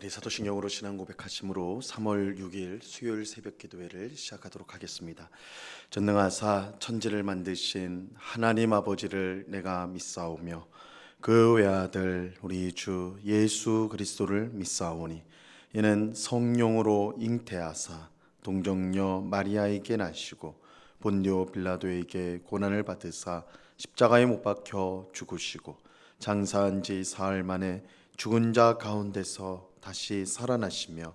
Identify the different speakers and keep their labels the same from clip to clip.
Speaker 1: 우리 사도신경으로 신앙 고백하심으로 3월 6일 수요일 새벽 기도회를 시작하도록 하겠습니다. 전능하사 천지를 만드신 하나님 아버지를 내가 믿사오며 그 외아들 우리 주 예수 그리스도를 믿사오니 이는 성령으로 잉태하사 동정녀 마리아에게 나시고 본디오 빌라도에게 고난을 받으사 십자가에 못 박혀 죽으시고 장사한 지 사흘 만에 죽은 자 가운데서 다시 살아나시며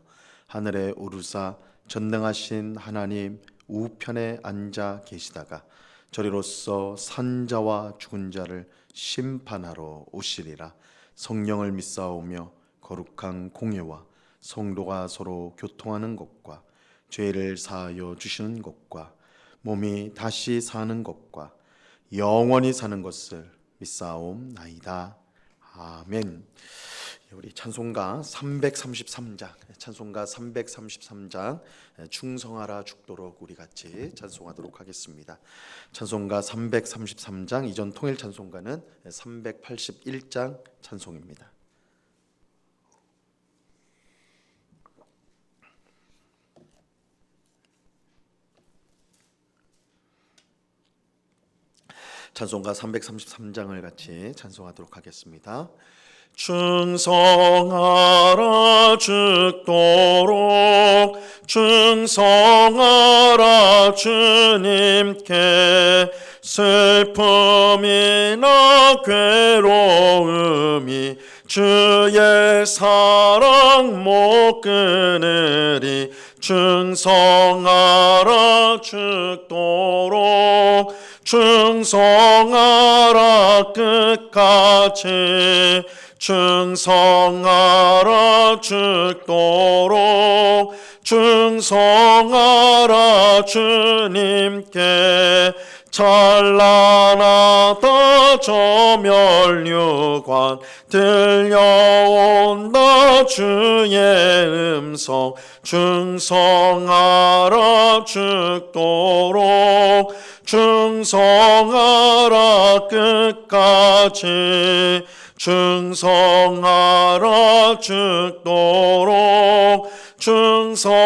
Speaker 1: 하늘에 오르사 전능하신 하나님 우편에 앉아 계시다가 저리로서 산 자와 죽은 자를 심판하러 오시리라. 성령을 믿사오며 거룩한 공예와 성도가 서로 교통하는 것과 죄를 사하여 주시는 것과 몸이 다시 사는 것과 영원히 사는 것을 믿사옵나이다. 아멘. 우리 찬송가 333장 충성하라 죽도록 우리 같이 찬송하도록 하겠습니다. 찬송가 333장, 이전 통일 찬송가는 381장 찬송입니다. 찬송가 333장을 같이 찬송하도록 하겠습니다. 충성하라 죽도록 충성하라 주님께 슬픔이나 괴로움이 주의 사랑 못 끊으리 충성하라 죽도록 충성하라 끝까지 충성하라 죽도록 충성하라 주님께 찬란하다 저 멸류관 들려온다 주의 음성 충성하라 죽도록 충성하라 끝까지 충성하라 죽도록 충성하라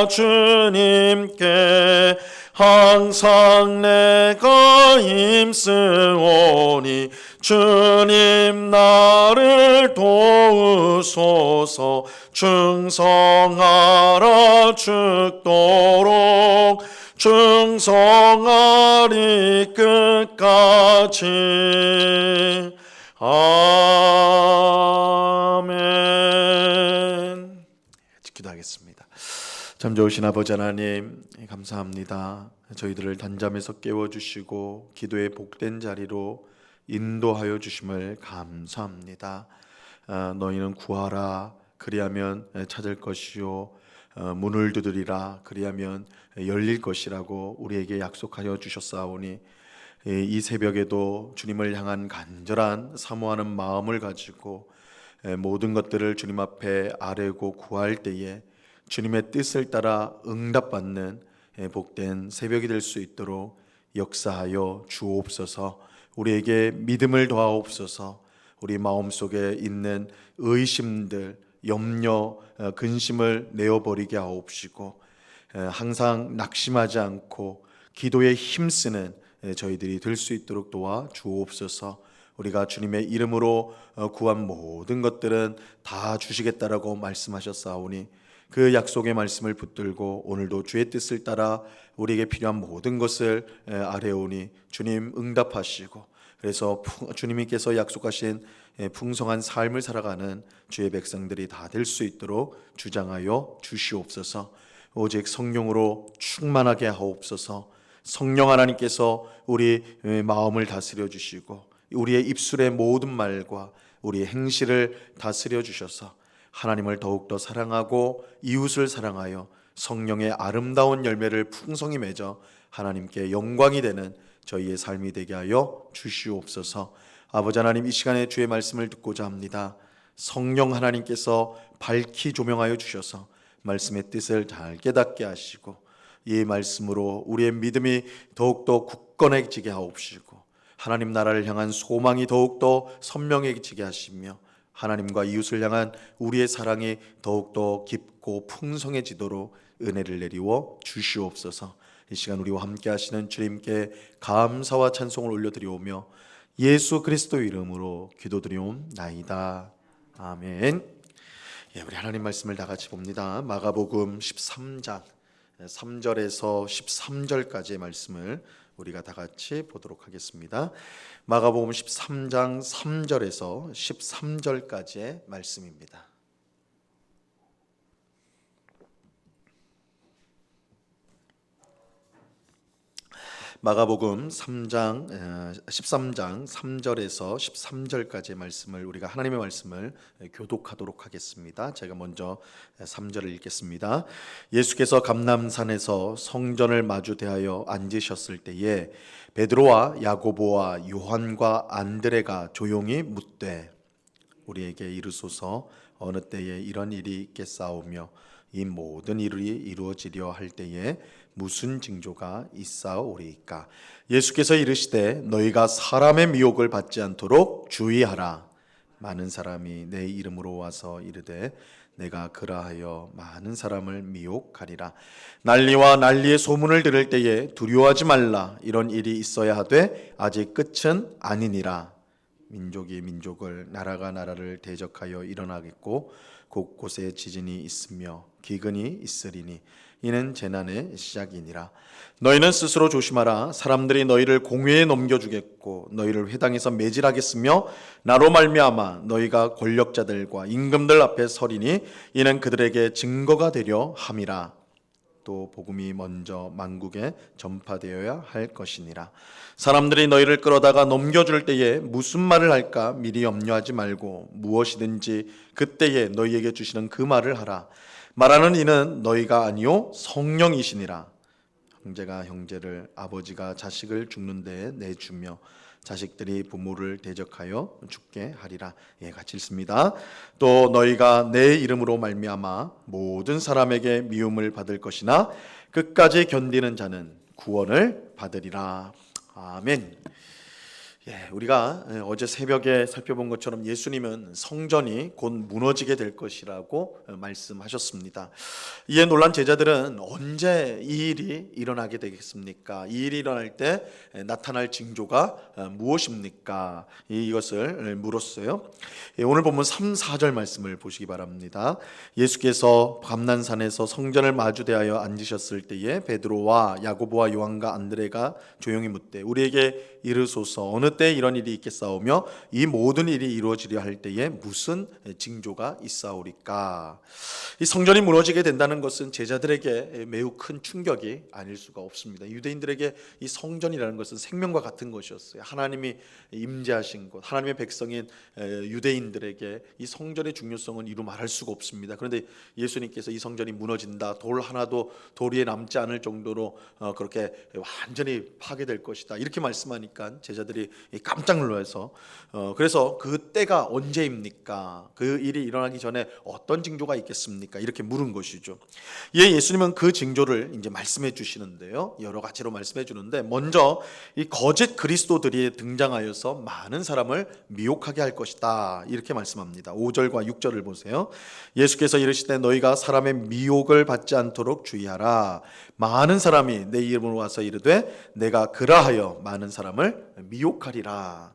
Speaker 1: 주님께 항상 내가 힘쓰오니 주님 나를 도우소서 충성하라 죽도록 충성하리 끝까지 아멘. 기도하겠습니다. 참 좋으신 아버지 하나님 감사합니다. 저희들을 단잠에서 깨워주시고 기도의 복된 자리로 인도하여 주심을 감사합니다. 너희는 구하라 그리하면 찾을 것이요 문을 두드리라 그리하면 열릴 것이라고 우리에게 약속하여 주셨사오니 이 새벽에도 주님을 향한 간절한 사모하는 마음을 가지고 모든 것들을 주님 앞에 아뢰고 구할 때에 주님의 뜻을 따라 응답받는 복된 새벽이 될 수 있도록 역사하여 주옵소서. 우리에게 믿음을 더하옵소서. 우리 마음속에 있는 의심들, 염려, 근심을 내어버리게 하옵시고 항상 낙심하지 않고 기도에 힘쓰는 저희들이 될 수 있도록 도와 주옵소서. 우리가 주님의 이름으로 구한 모든 것들은 다 주시겠다라고 말씀하셨사오니 그 약속의 말씀을 붙들고 오늘도 주의 뜻을 따라 우리에게 필요한 모든 것을 아뢰오니 주님 응답하시고 그래서 주님께서 약속하신 풍성한 삶을 살아가는 주의 백성들이 다 될 수 있도록 주장하여 주시옵소서. 오직 성령으로 충만하게 하옵소서. 성령 하나님께서 우리 마음을 다스려 주시고 우리의 입술의 모든 말과 우리의 행실을 다스려 주셔서 하나님을 더욱더 사랑하고 이웃을 사랑하여 성령의 아름다운 열매를 풍성히 맺어 하나님께 영광이 되는 저희의 삶이 되게 하여 주시옵소서. 아버지 하나님 이 시간에 주의 말씀을 듣고자 합니다. 성령 하나님께서 밝히 조명하여 주셔서 말씀의 뜻을 잘 깨닫게 하시고 이 말씀으로 우리의 믿음이 더욱더 굳건해지게 하옵시고 하나님 나라를 향한 소망이 더욱더 선명해지게 하시며 하나님과 이웃을 향한 우리의 사랑이 더욱더 깊고 풍성해지도록 은혜를 내리워 주시옵소서. 이 시간 우리와 함께 하시는 주님께 감사와 찬송을 올려드리오며 예수 그리스도 이름으로 기도드리옵나이다. 아멘. 우리 하나님 말씀을 다 같이 봅니다. 마가복음 13장 3절에서 13절까지의 말씀을 우리가 다 같이 보도록 하겠습니다. 마가복음 13장 3절에서 13절까지의 말씀입니다. 마가복음 13장 3절에서 13절까지의 말씀을 우리가 하나님의 말씀을 교독하도록 하겠습니다. 제가 먼저 3절을 읽겠습니다. 예수께서 감람산에서 성전을 마주 대하여 앉으셨을 때에 베드로와 야고보와 요한과 안드레가 조용히 묻되 우리에게 이르소서 어느 때에 이런 일이 있겠사오며 이 모든 일이 이루어지려 할 때에 무슨 징조가 있사오리이까? 예수께서 이르시되 너희가 사람의 미혹을 받지 않도록 주의하라. 많은 사람이 내 이름으로 와서 이르되 내가 그라하여 많은 사람을 미혹하리라. 난리와 난리의 소문을 들을 때에 두려워하지 말라. 이런 일이 있어야 하되 아직 끝은 아니니라. 민족이 민족을 나라가 나라를 대적하여 일어나겠고 곳곳에 지진이 있으며 기근이 있으리니 이는 재난의 시작이니라. 너희는 스스로 조심하라. 사람들이 너희를 공회에 넘겨주겠고 너희를 회당에서 매질하겠으며 나로 말미암아 너희가 권력자들과 임금들 앞에 서리니 이는 그들에게 증거가 되려 함이라. 또 복음이 먼저 만국에 전파되어야 할 것이니라. 사람들이 너희를 끌어다가 넘겨줄 때에 무슨 말을 할까 미리 염려하지 말고 무엇이든지 그때에 너희에게 주시는 그 말을 하라. 말하는 이는 너희가 아니요 성령이시니라. 형제가 형제를 아버지가 자식을 죽는 데에 내주며 자식들이 부모를 대적하여 죽게 하리라. 같이 읽습니다. 또 너희가 내 이름으로 말미암아 모든 사람에게 미움을 받을 것이나 끝까지 견디는 자는 구원을 받으리라. 아멘. 우리가 어제 새벽에 살펴본 것처럼 예수님은 성전이 곧 무너지게 될 것이라고 말씀하셨습니다. 이에 놀란 제자들은 언제 이 일이 일어나게 되겠습니까? 이 일이 일어날 때 나타날 징조가 무엇입니까? 이것을 물었어요. 오늘 본문 3, 4절 말씀을 보시기 바랍니다. 예수께서 감난산에서 성전을 마주 대하여 앉으셨을 때에 베드로와 야고보와 요한과 안드레가 조용히 묻되 우리에게 이르소서 어느 때 이런 일이 있겠사오며 이 모든 일이 이루어지려 할 때에 무슨 징조가 있사오리까? 이 성전이 무너지게 된다는 것은 제자들에게 매우 큰 충격이 아닐 수가 없습니다. 유대인들에게 이 성전이라는 것은 생명과 같은 것이었어요. 하나님이 임재하신 곳, 하나님의 백성인 유대인들에게 이 성전의 중요성은 이루 말할 수가 없습니다. 그런데 예수님께서 이 성전이 무너진다, 돌 하나도 돌 위에 남지 않을 정도로 그렇게 완전히 파괴될 것이다 이렇게 말씀하니까 제자들이 깜짝 놀라서 그래서 그 때가 언제입니까? 그 일이 일어나기 전에 어떤 징조가 있겠습니까? 이렇게 물은 것이죠. 예수님은 그 징조를 이제 말씀해 주시는데요. 여러 가지로 말씀해 주는데 먼저 이 거짓 그리스도들이 등장하여서 많은 사람을 미혹하게 할 것이다. 이렇게 말씀합니다. 5절과 6절을 보세요. 예수께서 이르시되 너희가 사람의 미혹을 받지 않도록 주의하라. 많은 사람이 내 이름으로 와서 이르되 내가 그라하여 많은 사람을 미혹하리라.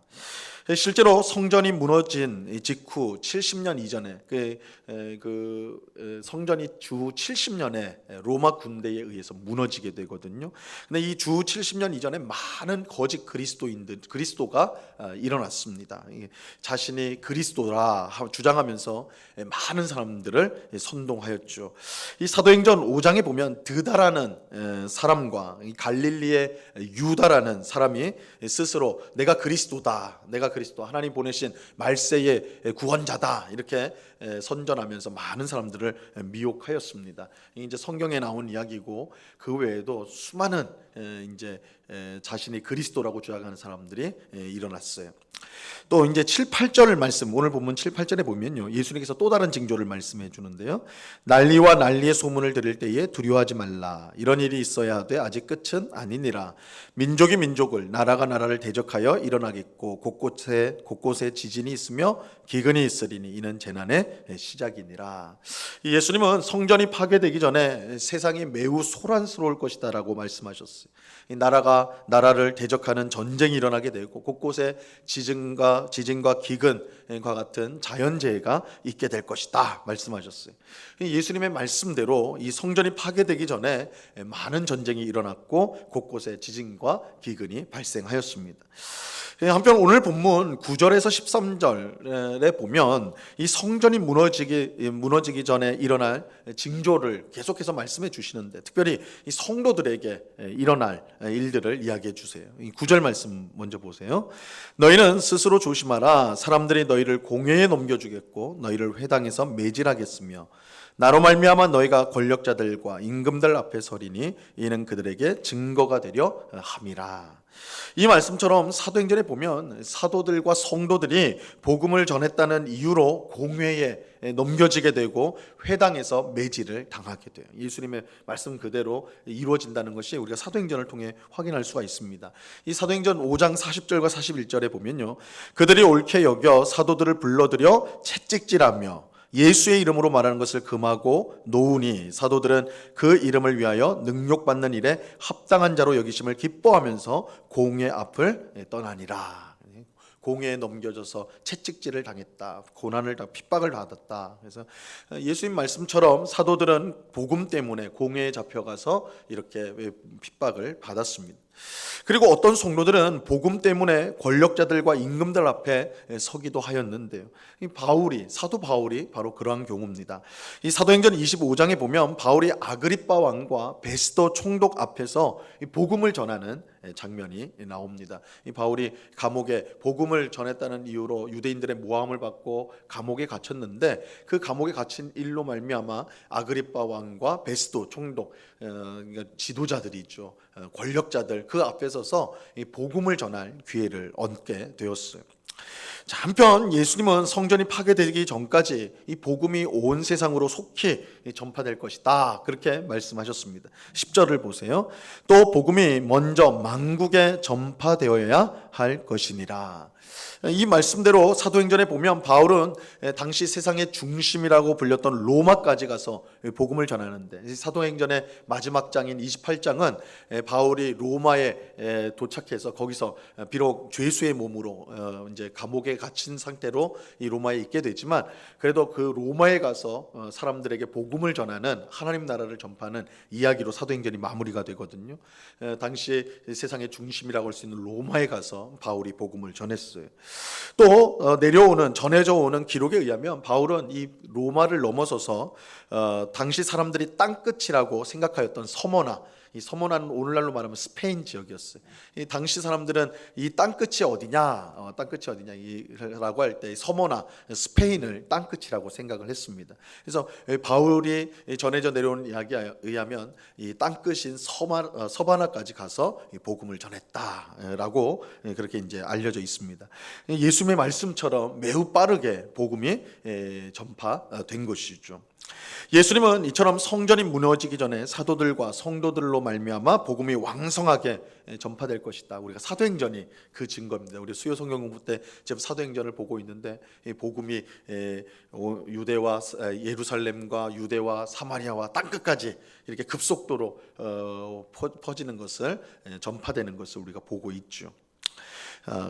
Speaker 1: 실제로 성전이 무너진 직후 70년 이전에 성전이 주 70년에 로마 군대에 의해서 무너지게 되거든요. 근데 이 주 70년 이전에 많은 거짓 그리스도가 일어났습니다. 자신이 그리스도라 주장하면서 많은 사람들을 선동하였죠. 이 사도행전 5장에 보면 드다라는 사람과 갈릴리의 유다라는 사람이 스스로 내가 그리스도다, 내가 그리스도 하나님 보내신 말세의 구원자다 이렇게 선전하면서 많은 사람들을 미혹하였습니다. 이제 성경에 나온 이야기고 그 외에도 수많은 이제 자신이 그리스도라고 주장하는 사람들이 일어났어요. 또 이제 7, 8절 말씀, 오늘 본문 7, 8절에 보면요, 예수님께서 또 다른 징조를 말씀해 주는데요. 난리와 난리의 소문을 들을 때에 두려워하지 말라. 이런 일이 있어야 하되 아직 끝은 아니니라. 민족이 민족을, 나라가 나라를 대적하여 일어나겠고 곳곳에 지진이 있으며 기근이 있으리니 이는 재난의 시작이니라. 예수님은 성전이 파괴되기 전에 세상이 매우 소란스러울 것이다라고 말씀하셨어요. 이 나라가 나라를 대적하는 전쟁이 일어나게 되고 곳곳에 지진과 기근과 같은 자연재해가 있게 될 것이다 말씀하셨어요. 예수님의 말씀대로 이 성전이 파괴되기 전에 많은 전쟁이 일어났고 곳곳에 지진과 기근이 발생하였습니다. 한편 오늘 본문 9절에서 13절에 보면 이 성전이 무너지기 전에 일어날 징조를 계속해서 말씀해 주시는데, 특별히 이 성도들에게 일어날 일들을 이야기해 주세요. 이 9절 말씀 먼저 보세요. 너희는 스스로 조심하라. 사람들이 너희를 공회에 넘겨주겠고 너희를 회당에서 매질하겠으며 나로 말미암아 너희가 권력자들과 임금들 앞에 서리니 이는 그들에게 증거가 되려 함이라. 이 말씀처럼 사도행전에 보면 사도들과 성도들이 복음을 전했다는 이유로 공회에 넘겨지게 되고 회당에서 매질을 당하게 돼요. 예수님의 말씀 그대로 이루어진다는 것이 우리가 사도행전을 통해 확인할 수가 있습니다. 이 사도행전 5장 40절과 41절에 보면요, 그들이 옳게 여겨 사도들을 불러들여 채찍질하며 예수의 이름으로 말하는 것을 금하고 놓으니 사도들은 그 이름을 위하여 능욕받는 일에 합당한 자로 여기심을 기뻐하면서 공회 앞을 떠나니라. 공회에 넘겨져서 채찍질을 당했다, 고난을 핍박을 받았다. 그래서 예수님 말씀처럼 사도들은 복음 때문에 공회에 잡혀가서 이렇게 핍박을 받았습니다. 그리고 어떤 성도들은 복음 때문에 권력자들과 임금들 앞에 서기도 하였는데요, 사도 바울이 바로 그러한 경우입니다. 이 사도행전 25장에 보면 바울이 아그리빠 왕과 베스도 총독 앞에서 복음을 전하는 장면이 나옵니다. 이 바울이 감옥에 복음을 전했다는 이유로 유대인들의 모함을 받고 감옥에 갇혔는데, 그 감옥에 갇힌 일로 말미암아 아그리빠 왕과 베스도 총독, 지도자들이 있죠, 권력자들, 그 앞에 서서 이 복음을 전할 기회를 얻게 되었어요. 자, 한편 예수님은 성전이 파괴되기 전까지 이 복음이 온 세상으로 속히 전파될 것이다, 그렇게 말씀하셨습니다. 10절을 보세요. 또 복음이 먼저 만국에 전파되어야 할 것이니라. 이 말씀대로 사도행전에 보면 바울은 당시 세상의 중심이라고 불렸던 로마까지 가서 복음을 전하는데, 사도행전의 마지막 장인 28장은 바울이 로마에 도착해서 거기서 비록 죄수의 몸으로 이제 감옥에 갇힌 상태로 이 로마에 있게 되지만, 그래도 그 로마에 가서 사람들에게 복음을 전하는, 하나님 나라를 전파하는 이야기로 사도행전이 마무리가 되거든요. 당시 세상의 중심이라고 할 수 있는 로마에 가서 바울이 복음을 전했어요. 또 전해져 오는 기록에 의하면 바울은 이 로마를 넘어서서 당시 사람들이 땅끝이라고 생각하였던 서머나, 이 서머나는 오늘날로 말하면 스페인 지역이었어요. 이 당시 사람들은 이 땅끝이 어디냐라고 할 때 서머나, 스페인을 땅끝이라고 생각을 했습니다. 그래서 바울이 전해져 내려온 이야기에 의하면 이 땅끝인 서바나까지 가서 복음을 전했다라고 그렇게 이제 알려져 있습니다. 예수님의 말씀처럼 매우 빠르게 복음이 전파된 것이죠. 예수님은 이처럼 성전이 무너지기 전에 사도들과 성도들로 말미암아 복음이 왕성하게 전파될 것이다. 우리가 사도행전이 그 증거입니다. 우리 수요 성경 공부 때 지금 사도행전을 보고 있는데, 이 복음이 유대와 예루살렘과 유대와 사마리아와 땅끝까지 이렇게 급속도로 퍼지는 것을, 전파되는 것을 우리가 보고 있죠.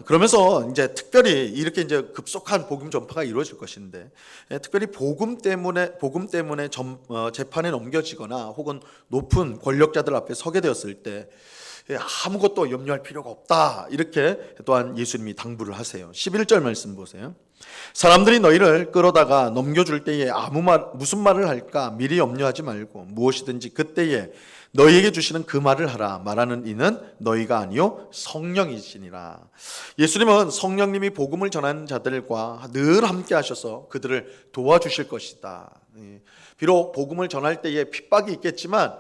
Speaker 1: 그러면서 이제 특별히 이렇게 이제 급속한 복음 전파가 이루어질 것인데, 특별히 복음 때문에 재판에 넘겨지거나 혹은 높은 권력자들 앞에 서게 되었을 때 아무것도 염려할 필요가 없다, 이렇게 또한 예수님이 당부를 하세요. 11절 말씀 보세요. 사람들이 너희를 끌어다가 넘겨줄 때에 무슨 말을 할까 미리 염려하지 말고 무엇이든지 그때에 너희에게 주시는 그 말을 하라. 말하는 이는 너희가 아니요 성령이시니라. 예수님은 성령님이 복음을 전하는 자들과 늘 함께 하셔서 그들을 도와주실 것이다. 비록 복음을 전할 때에 핍박이 있겠지만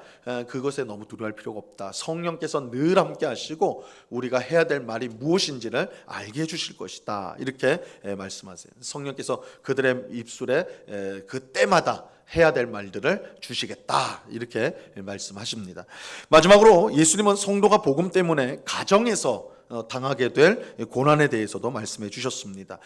Speaker 1: 그것에 너무 두려워할 필요가 없다. 성령께서 늘 함께 하시고 우리가 해야 될 말이 무엇인지를 알게 해주실 것이다. 이렇게 말씀하세요. 성령께서 그들의 입술에 그 때마다 해야 될 말들을 주시겠다. 이렇게 말씀하십니다. 마지막으로 예수님은 성도가 복음 때문에 가정에서 당하게 될 고난에 대해서도 말씀해 주셨습니다.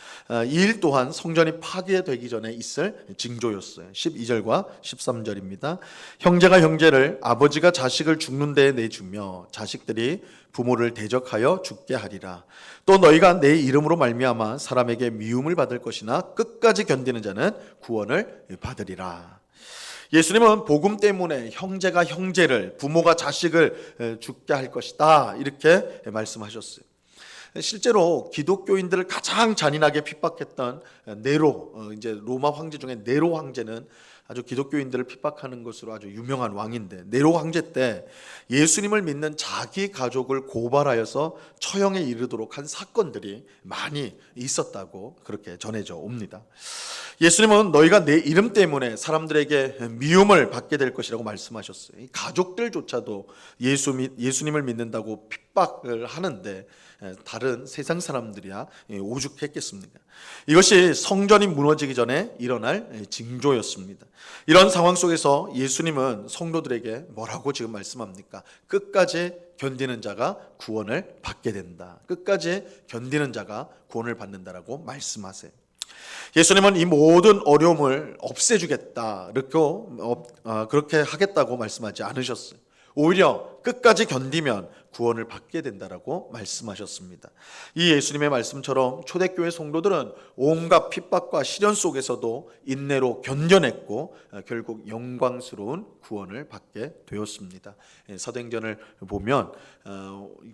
Speaker 1: 이 일 또한 성전이 파괴되기 전에 있을 징조였어요. 12절과 13절입니다. 형제가 형제를, 아버지가 자식을 죽는 데에 내주며 자식들이 부모를 대적하여 죽게 하리라. 또 너희가 내 이름으로 말미암아 사람에게 미움을 받을 것이나 끝까지 견디는 자는 구원을 받으리라. 예수님은 복음 때문에 형제가 형제를, 부모가 자식을 죽게 할 것이다. 이렇게 말씀하셨어요. 실제로 기독교인들을 가장 잔인하게 핍박했던 네로, 이제 로마 황제 중에 네로 황제는 아주 기독교인들을 핍박하는 것으로 아주 유명한 왕인데, 네로 황제 때 예수님을 믿는 자기 가족을 고발하여서 처형에 이르도록 한 사건들이 많이 있었다고 그렇게 전해져 옵니다. 예수님은 너희가 내 이름 때문에 사람들에게 미움을 받게 될 것이라고 말씀하셨어요. 가족들조차도 예수님을 믿는다고 핍박을 하는데 다른 세상 사람들이야 오죽했겠습니까? 이것이 성전이 무너지기 전에 일어날 징조였습니다. 이런 상황 속에서 예수님은 성도들에게 뭐라고 지금 말씀합니까? 끝까지 견디는 자가 구원을 받게 된다. 끝까지 견디는 자가 구원을 받는다라고 말씀하세요. 예수님은 이 모든 어려움을 없애주겠다 그렇게 하겠다고 말씀하지 않으셨어요. 오히려 끝까지 견디면 구원을 받게 된다라고 말씀하셨습니다. 이 예수님의 말씀처럼 초대교회 성도들은 온갖 핍박과 시련 속에서도 인내로 견뎌냈고 결국 영광스러운 구원을 받게 되었습니다. 사도행전을 보면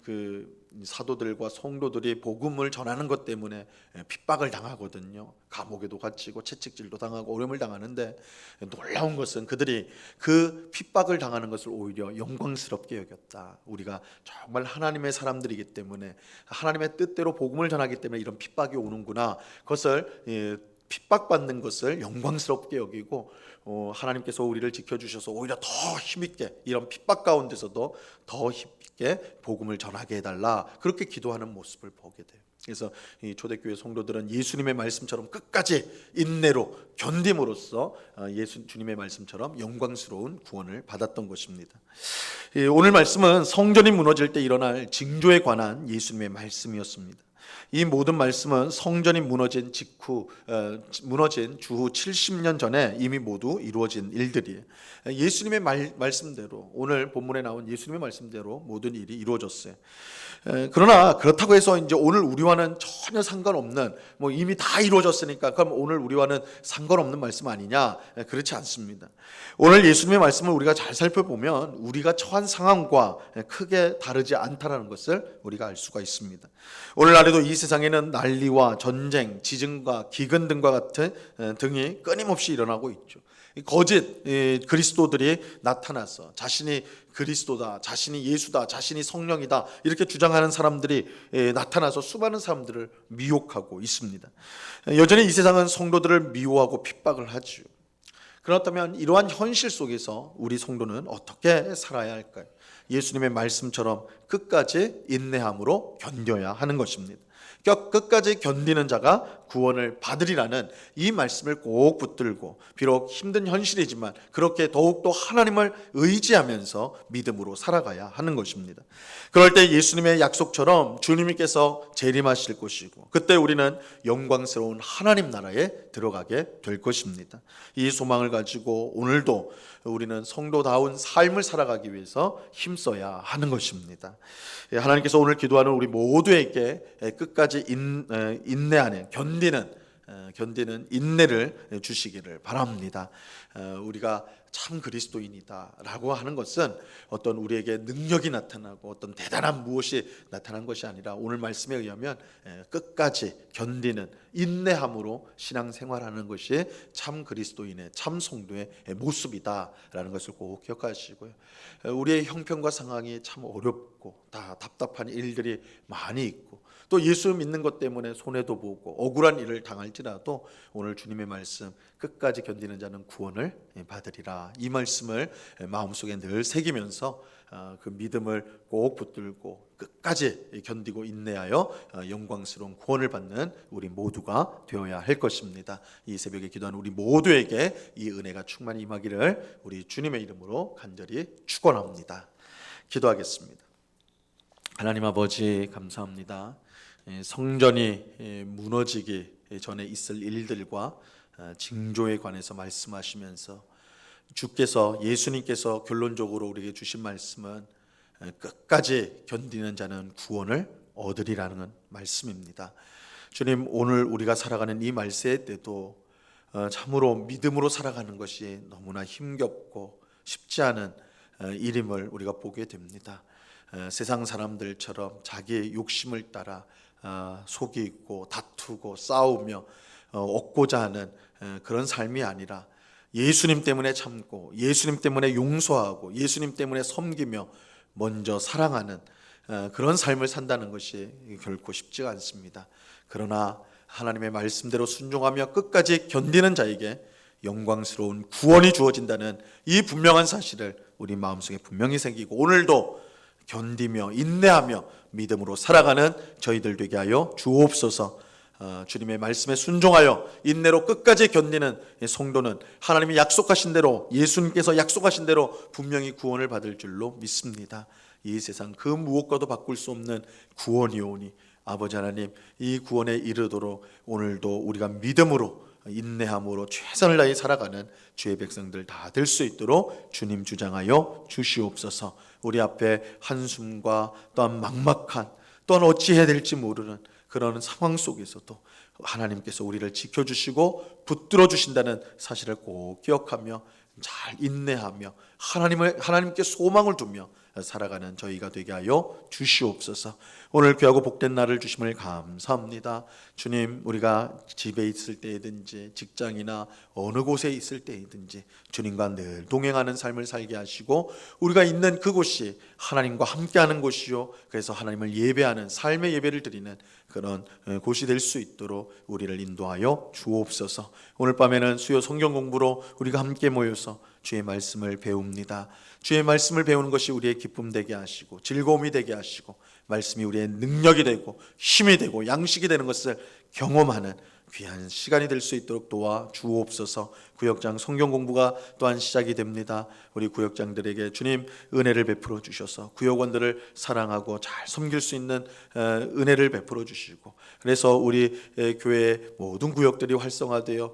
Speaker 1: 그 사도들과 성도들이 복음을 전하는 것 때문에 핍박을 당하거든요. 감옥에도 갇히고 채찍질도 당하고 어려움을 당하는데, 놀라운 것은 그들이 그 핍박을 당하는 것을 오히려 영광스럽게 여겼다. 우리가 정말 하나님의 사람들이기 때문에, 하나님의 뜻대로 복음을 전하기 때문에 이런 핍박이 오는구나. 그것을 핍박받는 것을 영광스럽게 여기고 하나님께서 우리를 지켜주셔서 오히려 더 힘있게, 이런 핍박 가운데서도 더 힘있게 복음을 전하게 해달라, 그렇게 기도하는 모습을 보게 돼요. 그래서 이 초대교회 성도들은 예수님의 말씀처럼 끝까지 인내로 견딤으로써 주님의 말씀처럼 영광스러운 구원을 받았던 것입니다. 오늘 말씀은 성전이 무너질 때 일어날 징조에 관한 예수님의 말씀이었습니다. 이 모든 말씀은 성전이 무너진 주후 70년 전에 이미 모두 이루어진 일들이에요. 예수님의 말씀대로, 오늘 본문에 나온 예수님의 말씀대로 모든 일이 이루어졌어요. 그러나 그렇다고 해서 이제 오늘 우리와는 전혀 상관없는, 이미 다 이루어졌으니까 그럼 오늘 우리와는 상관없는 말씀 아니냐? 그렇지 않습니다. 오늘 예수님의 말씀을 우리가 잘 살펴보면 우리가 처한 상황과 크게 다르지 않다라는 것을 우리가 알 수가 있습니다. 오늘날에도 이 세상에는 난리와 전쟁, 지진과 기근 등과 같은 등이 끊임없이 일어나고 있죠. 거짓 그리스도들이 나타나서 자신이 그리스도다, 자신이 예수다, 자신이 성령이다 이렇게 주장하는 사람들이 나타나서 수많은 사람들을 미혹하고 있습니다. 여전히 이 세상은 성도들을 미워하고 핍박을 하죠. 그렇다면 이러한 현실 속에서 우리 성도는 어떻게 살아야 할까요? 예수님의 말씀처럼 끝까지 인내함으로 견뎌야 하는 것입니다. 끝까지 견디는 자가 구원을 받으리라는 이 말씀을 꼭 붙들고, 비록 힘든 현실이지만 그렇게 더욱더 하나님을 의지하면서 믿음으로 살아가야 하는 것입니다. 그럴 때 예수님의 약속처럼 주님께서 재림하실 것이고, 그때 우리는 영광스러운 하나님 나라에 들어가게 될 것입니다. 이 소망을 가지고 오늘도 우리는 성도다운 삶을 살아가기 위해서 힘써야 하는 것입니다. 하나님께서 오늘 기도하는 우리 모두에게 끝까지 인내하는, 견디는 인내를 주시기를 바랍니다. 우리가 참 그리스도인이다 라고 하는 것은 어떤 우리에게 능력이 나타나고 어떤 대단한 무엇이 나타난 것이 아니라, 오늘 말씀에 의하면 끝까지 견디는 인내함으로 신앙생활하는 것이 참 그리스도인의, 참 성도의 모습이다 라는 것을 꼭 기억하시고요. 우리의 형편과 상황이 참 어렵고 다 답답한 일들이 많이 있고, 또 예수 믿는 것 때문에 손해도 보고 억울한 일을 당할지라도 오늘 주님의 말씀 끝까지 견디는 자는 구원을 받으리라. 이 말씀을 마음속에 늘 새기면서 그 믿음을 꼭 붙들고 끝까지 견디고 인내하여 영광스러운 구원을 받는 우리 모두가 되어야 할 것입니다. 이 새벽에 기도하는 우리 모두에게 이 은혜가 충만히 임하기를 우리 주님의 이름으로 간절히 축원합니다. 기도하겠습니다. 하나님 아버지 감사합니다. 성전이 무너지기 전에 있을 일들과 징조에 관해서 말씀하시면서 주께서 예수님께서 결론적으로 우리에게 주신 말씀은 끝까지 견디는 자는 구원을 얻으리라는 말씀입니다. 주님, 오늘 우리가 살아가는 이 말세 때도 참으로 믿음으로 살아가는 것이 너무나 힘겹고 쉽지 않은 일임을 우리가 보게 됩니다. 세상 사람들처럼 자기의 욕심을 따라 속이고 다투고 싸우며 얻고자 하는 그런 삶이 아니라 예수님 때문에 참고 예수님 때문에 용서하고 예수님 때문에 섬기며 먼저 사랑하는 그런 삶을 산다는 것이 결코 쉽지가 않습니다. 그러나 하나님의 말씀대로 순종하며 끝까지 견디는 자에게 영광스러운 구원이 주어진다는 이 분명한 사실을 우리 마음속에 분명히 새기고 오늘도 견디며 인내하며 믿음으로 살아가는 저희들 되게 하여 주옵소서. 주님의 말씀에 순종하여 인내로 끝까지 견디는 성도는 하나님이 약속하신 대로 예수님께서 약속하신 대로 분명히 구원을 받을 줄로 믿습니다. 이 세상 그 무엇과도 바꿀 수 없는 구원이오니 아버지 하나님, 이 구원에 이르도록 오늘도 우리가 믿음으로 인내함으로 최선을 다해 살아가는 주의 백성들 다 될 수 있도록 주님 주장하여 주시옵소서. 우리 앞에 한숨과 또한 막막한 또한 어찌해야 될지 모르는 그런 상황 속에서도 하나님께서 우리를 지켜주시고 붙들어 주신다는 사실을 꼭 기억하며 잘 인내하며 하나님께 소망을 두며 살아가는 저희가 되게 하여 주시옵소서. 오늘 귀하고 복된 날을 주심을 감사합니다. 주님, 우리가 집에 있을 때이든지 직장이나 어느 곳에 있을 때이든지 주님과 늘 동행하는 삶을 살게 하시고 우리가 있는 그곳이 하나님과 함께하는 곳이요, 그래서 하나님을 예배하는 삶의 예배를 드리는 그런 곳이 될 수 있도록 우리를 인도하여 주옵소서. 오늘 밤에는 수요 성경 공부로 우리가 함께 모여서 주의 말씀을 배웁니다. 주의 말씀을 배우는 것이 우리의 기쁨 되게 하시고 즐거움이 되게 하시고 말씀이 우리의 능력이 되고 힘이 되고 양식이 되는 것을 경험하는 귀한 시간이 될 수 있도록 도와 주옵소서. 구역장 성경 공부가 또한 시작이 됩니다. 우리 구역장들에게 주님 은혜를 베풀어 주셔서 구역원들을 사랑하고 잘 섬길 수 있는 은혜를 베풀어 주시고, 그래서 우리 교회 모든 구역들이 활성화되어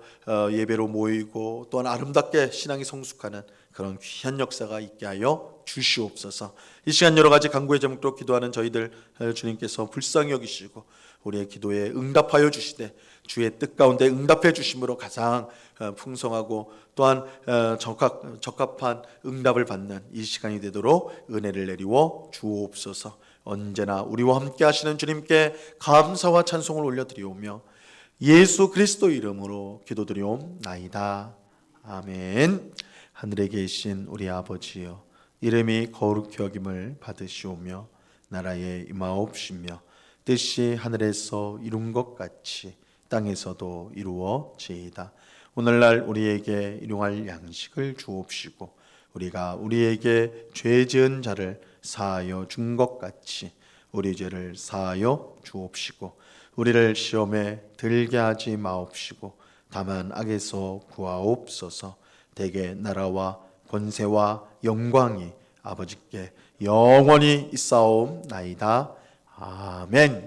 Speaker 1: 예배로 모이고 또한 아름답게 신앙이 성숙하는 그런 귀한 역사가 있게 하여 주시옵소서. 이 시간 여러 가지 간구의 제목으로 기도하는 저희들 주님께서 불쌍히 여기시고 우리의 기도에 응답하여 주시되 주의 뜻 가운데 응답해 주심으로 가장 풍성하고 또한 적합한 응답을 받는 이 시간이 되도록 은혜를 내리워 주옵소서. 언제나 우리와 함께 하시는 주님께 감사와 찬송을 올려드리오며 예수 그리스도 이름으로 기도드리옵나이다. 아멘. 하늘에 계신 우리 아버지여, 이름이 거룩히 여김을 받으시오며 나라에 임하옵시며 뜻이 하늘에서 이룬 것 같이 땅에서도 이루어지이다. 오늘날 우리에게 일용할 양식을 주옵시고 우리가 우리에게 죄 지은 자를 사하여 준 것 같이 우리 죄를 사하여 주옵시고 우리를 시험에 들게 하지 마옵시고 다만 악에서 구하옵소서. 대개 나라와 권세와 영광이 아버지께 영원히 있사옵나이다. 아멘.